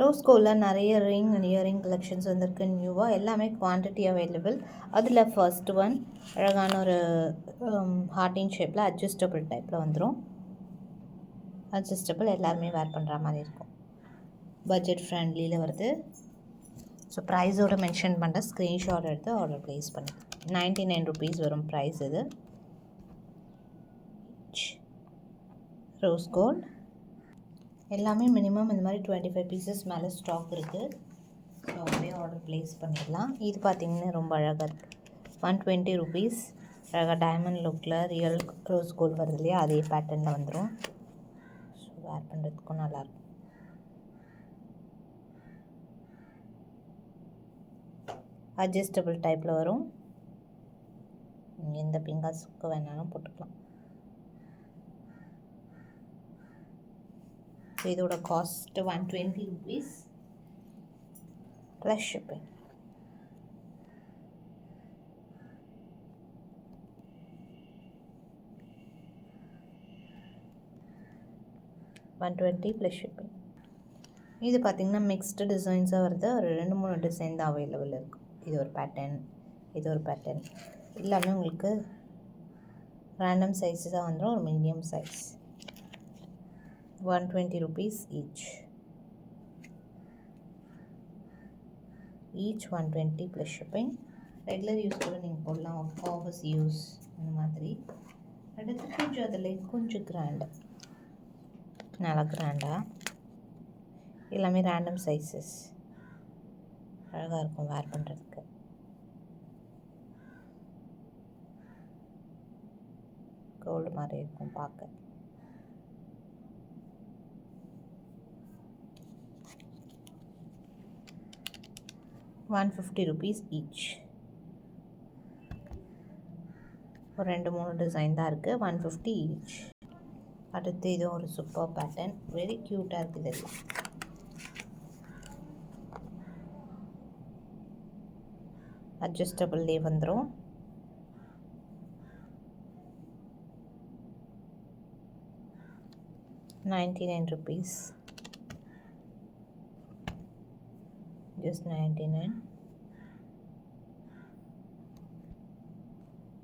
Rose கோல்டில் நிறைய ring and earring collections வந்திருக்கு நியூவாக. எல்லாமே குவான்டிட்டி அவைலபிள். அதில் ஃபர்ஸ்ட் ஒன் அழகான ஒரு ஹார்டின் ஷேப்பில் அட்ஜஸ்டபிள் டைப்பில் வந்துடும். அட்ஜஸ்டபிள் எல்லாருமே வேர் பண்ணுற மாதிரி இருக்கும். பட்ஜெட் ஃப்ரெண்ட்லியில் வருது. ஸோ ப்ரைஸோடு மென்ஷன் பண்ணுற ஸ்க்ரீன்ஷாட் எடுத்து ஆர்டர் ப்ளேஸ் பண்ணி 99 rupees வரும் ப்ரைஸ். இது ரோஸ் கோல்ட் எல்லாமே மினிமம் இந்த மாதிரி 25 பீசஸ் மேலே ஸ்டாக் இருக்குது. ஸோ அப்படியே ஆர்டர் ப்ளேஸ் பண்ணிடலாம். இது பார்த்திங்கன்னா ரொம்ப அழகாக இருக்குது. 120 rupees. அழகாக டைமண்ட் லுக்கில் ரியல் ரோஸ் கோல்டு வருது இல்லையா, அதே பேட்டர்னில் வந்துடும். ஸோ வேர் பண்ணுறதுக்கும் நல்லாயிருக்கும். அட்ஜஸ்டபிள் டைப்பில் வரும். எந்த பிங்காஸுக்கு வேணாலும் போட்டுக்கலாம். ஸோ இதோட cost 120 rupees plus shipping. +120 shipping. இது பார்த்திங்கன்னா மிக்ஸ்டு டிசைன்ஸாக வருது. ஒரு 2-3 டிசைன் தான் அவைலபிள் இருக்கும். இது ஒரு பேட்டர்ன், இது ஒரு பேட்டர்ன். எல்லாமே உங்களுக்கு ரேண்டம் சைஸஸாக வந்துடும். ஒரு medium size. 120 rupees each. 120 plus shipping. Regular use கூட நீங்கள் போடலாம், ஆஃபீஸ் யூஸ் அந்த மாதிரி. அடுத்து கொஞ்சம் அதில் கொஞ்சம் கிராண்டு, நல்லா கிராண்டாக எல்லாமே ரேண்டம் சைஸஸ். அழகாக இருக்கும் வேர் பண்ணுறதுக்கு. கோல்டு மாதிரி இருக்கும் பார்க்க. ₹150 each. ஒரு 2-3 டிசைன் தான் இருக்குது. 150 each. அடுத்து இது ஒரு சூப்பர் பேட்டர்ன். வெரி க்யூட்டாக இருக்குது. இதெல்லாம் அட்ஜஸ்டபிள்லேயே வந்துடும். ₹99. just 99.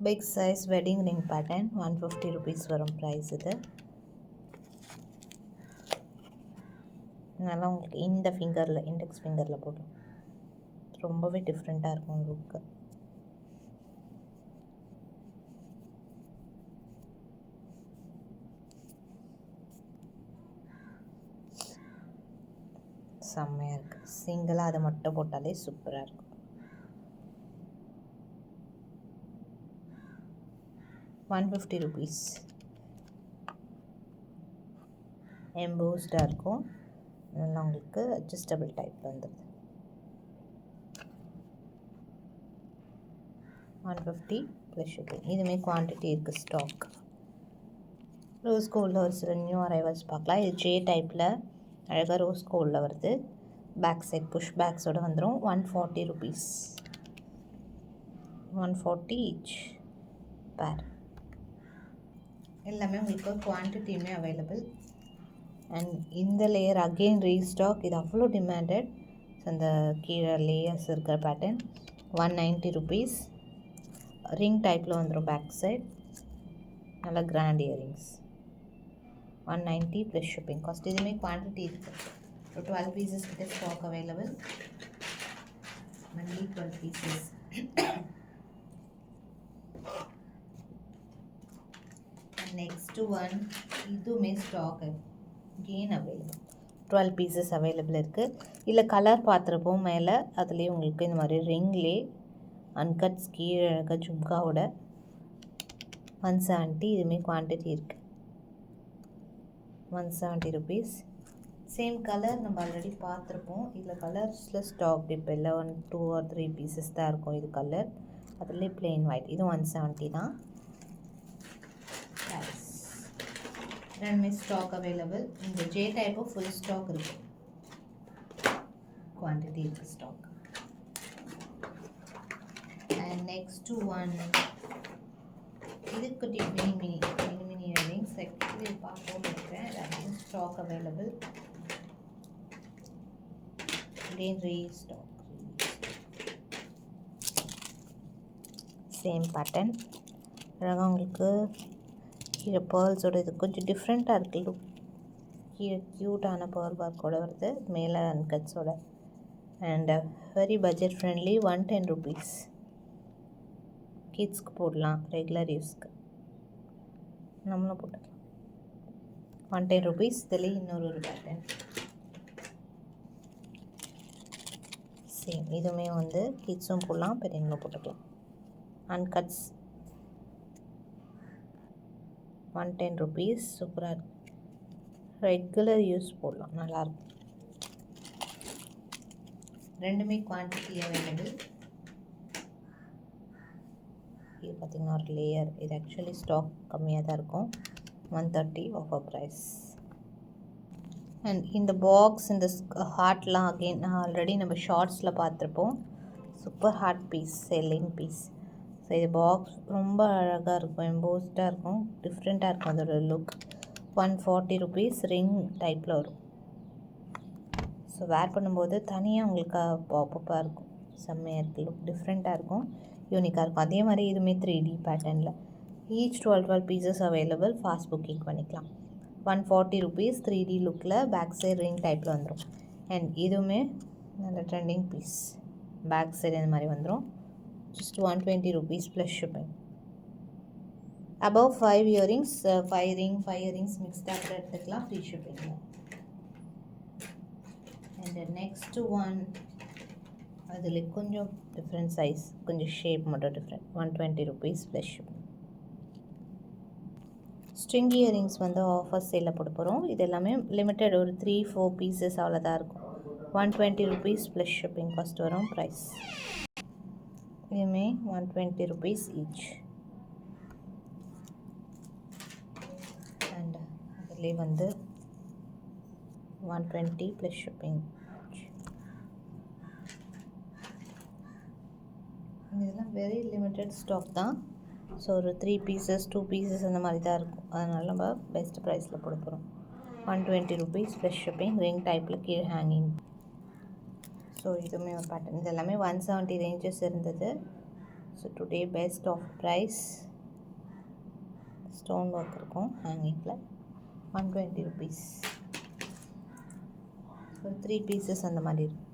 Big size wedding ring pattern. 150 rupees வரும் ப்ரைஸ். இது நல்லா உங்களுக்கு இந்த ஃபிங்கரில், இண்டெக்ஸ் ஃபிங்கரில் போடும். ரொம்பவே டிஃப்ரெண்ட்டாக இருக்கும் லுக்கு. செம்மையாக இருக்குது. சிங்கிளாக அதை மட்டும் போட்டாலே சூப்பராக இருக்கும். ₹150. எம்போஸ்டாக இருக்கும். நல்லா உங்களுக்கு அட்ஜஸ்டபிள் டைப் வந்துடுது. 150 ப்ளஸ் ஷிப்பிங். இதுவுமே குவான்டிட்டி இருக்குது ஸ்டாக். ரோஸ் கோல்டில் ஒரு சில நியூ அரைவல்ஸ் பார்க்கலாம். இது ஜே டைப்பில் அழகாக ரோஸ் கோல்டில் வருது. பேக் சைட் புஷ் பேக்ஸோடு வந்துடும். ₹140. 140 each பேர். எல்லாமே உங்களுக்கு குவான்டிட்டியுமே அவைலபிள். அண்ட் இந்த லேயர் அகெயின் ரீஸ்டாக். இது அவ்வளோ டிமாண்டட். ஸோ அந்த கீழே லேயர்ஸ் இருக்கிற பேட்டர்ன். ₹190. ரிங் டைப்பில் வந்துடும் பேக் சைட். நல்லா grand earrings. 190 plus shipping cost. இதுவுமே குவான்டிட்டி இருக்குது. ஒரு 12 பீசஸ் கிட்ட stock available. Only 12 pieces. Next one, இதுவுமே stock again available. 12 pieces available இருக்குது. இல்லை கலர் பார்த்துருப்போம் மேலே. அதுலேயே உங்களுக்கு இந்த மாதிரி ரிங்லே அன்கட்ஸ் கீழே இருக்க ஜும்காவோட 170. இதுவுமே குவான்டிட்டி இருக்குது. ₹170. சேம் கலர் நம்ம ஆல்ரெடி பார்த்துருப்போம். இதில் கலர்ஸில் ஸ்டாக் இப்போ இல்லை. 1, 2 or 3 பீசஸ் தான் இருக்கும் இது கலர். அதுலேயே பிளெயின் ஒயிட். இது 170 தான். ரெண்டுமே ஸ்டாக் அவைலபிள். இந்த ஜே டைப்பும் ஃபுல் ஸ்டாக் இருக்குது. குவான்டிட்டி இருக்குது ஸ்டாக். அண்ட் நெக்ஸ்ட்டு ஒன், இது குட்டி மினி இயரிங்ஸ். ஆக்சுவலி பார்ப்போம் இருக்கிறேன். Stock available. again restock. Same pattern. அழகாக உங்களுக்கு கீழே பேர்ல்ஸோட இது கொஞ்சம் டிஃப்ரெண்ட்டாக இருக்குது லுக். கீழே க்யூட்டான பேர்ல் ஒர்க்கோட வருது, மேலே அன்கட்ஸோட. And very budget friendly, 110 rupees. கிட்ஸ்க்கு போடலாம், ரெகுலர் யூஸ்க்கு நம்மளும் போட்டுக்கலாம். 110 rupees. இதில் இன்னொரு பேட்டர்ன் சேம். இதுவுமே வந்து கிட்ஸும் போடலாம், பெரியவங்களும் போட்டுக்கலாம். அன்கட்ஸ் 110 rupees. சூப்பராக இருக்கும், ரெகுலர் யூஸ் போடலாம், நல்லாயிருக்கும். ரெண்டுமே குவான்டிட்டி அவைலபிள். இது பார்த்திங்கன்னா ஒரு லேயர். இது ஆக்சுவலி ஸ்டாக் கம்மியாக தான் இருக்கும். 130 ஆஃபர் ப்ரைஸ். அண்ட் இந்த பாக்ஸ், இந்த ஹார்ட்லாம் அகெயின் ஆல்ரெடி நம்ம ஷார்ட்ஸில் பார்த்துருப்போம். Super heart piece, selling piece. So இது பாக்ஸ் ரொம்ப அழகாக இருக்கும், எம்போஸ்டாக இருக்கும், டிஃப்ரெண்ட்டாக இருக்கும் அதோட லுக். 140 rupees. ரிங் டைப்பில் வரும். ஸோ வேர் பண்ணும்போது தனியாக உங்களுக்கு பாப்பப்பாக இருக்கும், செம்மையாக இருக்குது, லுக் டிஃப்ரெண்ட்டாக இருக்கும், யூனிக்காக இருக்கும். அதே மாதிரி இதுவுமே 3D பேட்டர்னில். Each 12 pieces available. Fast booking பண்ணிக்கலாம். 140 rupees. 3D லுக்கில் பேக் சைடு ரிங் டைப்பில் வந்துடும். அண்ட் இதுவுமே நல்ல ட்ரெண்டிங் பீஸ். பேக் சைடு இந்த மாதிரி வந்துடும். Just 120 rupees plus shipping. Above 5 earrings, 5 ring 5 earrings மிக்ஸ்டாக கூட எடுத்துக்கலாம், ஃப்ரீ ஷிப்பிங்கில். அண்ட் நெக்ஸ்ட் ஒன், அதில் கொஞ்சம் டிஃப்ரெண்ட் சைஸ், கொஞ்சம் ஷேப் மட்டும் different. 120 rupees plus shipping. String earrings வந்து ஆஃபர் சேலில் போட போகிறோம். இது எல்லாமே லிமிட்டட், ஒரு 3-4 பீசஸ் அவ்வளோதான் இருக்கும். 120 rupees ப்ளஸ் ஷிப்பிங் காஸ்ட் வரும் ப்ரைஸ். இதுவுமே 120 rupees ஈச். அண்ட் அதிலே வந்து 120 ப்ளஸ் ஷிப்பிங். இதெல்லாம் வெரி லிமிட்டட் ஸ்டாக் தான். ஸோ ஒரு 3 பீசஸ் 2 பீசஸ் அந்த மாதிரி தான் இருக்கும். அதனால் நம்ம பெஸ்ட் ப்ரைஸில் போட போகிறோம். 120 rupees ப்ளஸ் ஷிப்பிங். ரிங் டைப்பில் கீழே ஹேங்கிங். ஸோ இதுவுமே ஒரு பேட்டர்ன். இது எல்லாமே 170 ரேஞ்சஸ் இருந்தது. So today best off price. Stone work இருக்கும் ஹேங்கிங்கில். 120 rupees. ஒரு 3 பீசஸ் அந்த மாதிரி இருக்கும்.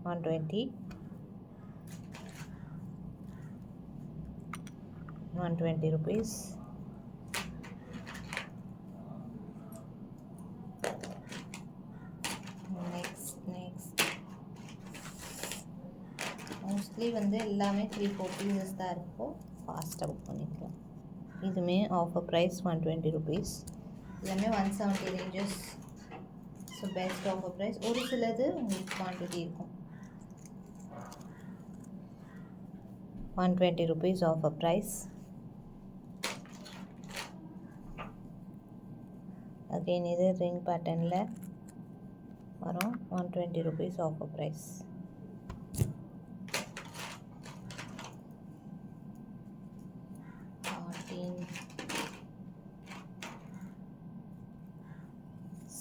120. 120 rupees. நெக்ஸ்ட் மோஸ்ட்லி வந்து எல்லாமே 3-4 பீசஸ் தான் இருக்கும். ஃபாஸ்ட்டாக புக் பண்ணிக்கலாம். இதுவுமே ஆஃபர் ப்ரைஸ் 120 rupees. எல்லாமே 170 ranges. So best offer price. ஒரு சிலது உங்களுக்கு குவான்டிட்டி இருக்கும். 120 rupees ஆஃபர் ப்ரைஸ். அகெயின் இது ரிங் பேட்டர்னில் வரும். 120 rupees ஆஃபர் ப்ரைஸ்.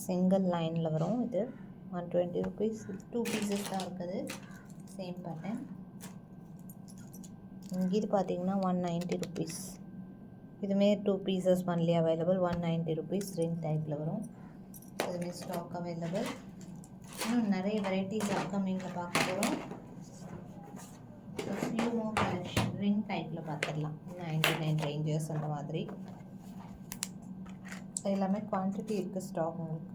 சிங்கிள் லைனில் வரும். இது 120 rupees. 2 பீசஸ் தான் இருக்குது. Same pattern. இது பார்த்தீங்கன்னா 190 rupees. இதுவுமே 2 pieces only available. 190 rupees. Ring டைப்பில் வரும். இதுவுமே ஸ்டாக் அவைலபிள். இன்னும் நிறைய வெரைட்டிஸ் அப்கமிங்கில் பார்க்க போகிறோம். ஃபியூ மோர் கலெக்ஷன் ரிங் டைப்பில் பார்த்துடலாம். 99 ரேஞ்சஸ் அந்த மாதிரி. எல்லாமே குவான்டிட்டி இருக்குது ஸ்டாக் உங்களுக்கு.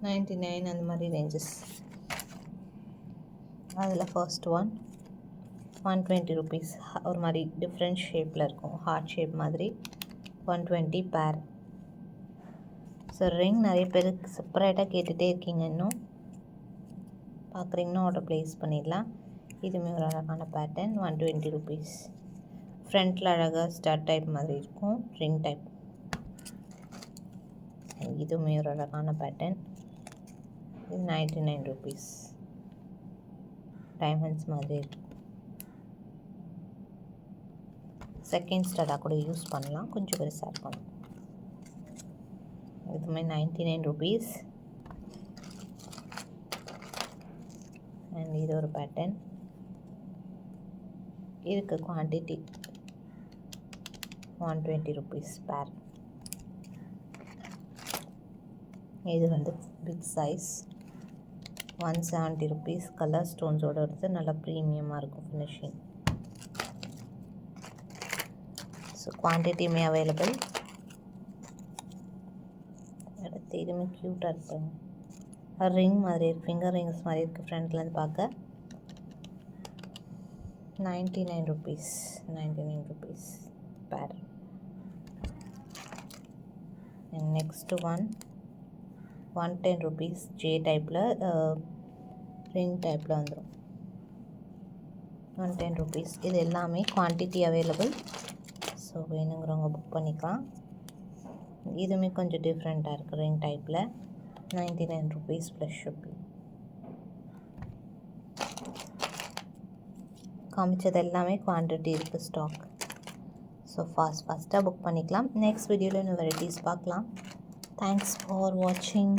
99 அந்த மாதிரி ரேஞ்சஸ். அதில் ஃபர்ஸ்ட் ஒன் 120 rupees. ஒரு மாதிரி டிஃப்ரெண்ட் ஷேப்பில் இருக்கும், ஹார்ட் ஷேப் மாதிரி. 120 பேர். ஸோ ரிங் நிறைய பேர் செப்பரேட்டாக கேட்டுகிட்டே இருக்கீங்க. இன்னும் பார்க்குறீங்கன்னா ஆர்டர் ப்ளேஸ் பண்ணிடலாம். இதுவுமே ஒரு அழகான பேட்டர்ன். 120 rupees. ஃப்ரண்ட்டில் அழகாக ஸ்டார் டைப் மாதிரி இருக்கும், ரிங் டைப். இதுவுமே ஒரு அழகான பேட்டர்ன். இது 99 rupees. டைமண்ட்ஸ் மாதிரி இருக்கும். செகண்ட் ஸ்டார்டாக கூட யூஸ் பண்ணலாம், கொஞ்சம் பெருசாக இருக்கும். இதுவுமே 99 rupees. அண்ட் இது ஒரு பேட்டர்ன். இதுக்கு குவான்டிட்டி 120 rupees பேர். இது வந்து பிக் சைஸ் 170 rupees. கலர் ஸ்டோன்ஸோடு எடுத்து நல்லா ப்ரீமியமாக இருக்கும் ஃபினிஷிங். So குவான்டிட்டியுமே available. அடுத்து இதுவுமே க்யூட்டாக இருக்குங்க. ரிங் மாதிரி இருக்குது, ஃபிங்கர் ரிங்ஸ் மாதிரி இருக்குது ஃப்ரண்ட்லேருந்து பார்க்க. 99 rupees. 99 rupees பேர். And next one 110 rupees J டைப்பில் ரிங் டைப்பில் வந்துடும். 110 rupees. இது எல்லாமே குவான்டிட்டி அவைலபிள். ஸோ வேணுங்கிறவங்க புக் பண்ணிக்கலாம். இதுவுமே கொஞ்சம் டிஃப்ரெண்ட்டாக இருக்குது ரிங் டைப்பில். 99 rupees ப்ளஸ் ஷிப்பிங். காமிச்சது எல்லாமே குவான்டிட்டி இருக்குது ஸ்டாக். ஸோ ஃபாஸ்ட்டாக புக் பண்ணிக்கலாம். நெக்ஸ்ட் வீடியோவில் இன்னும் வெரைட்டிஸ் பார்க்கலாம். தேங்க்ஸ் ஃபார் வாட்சிங்.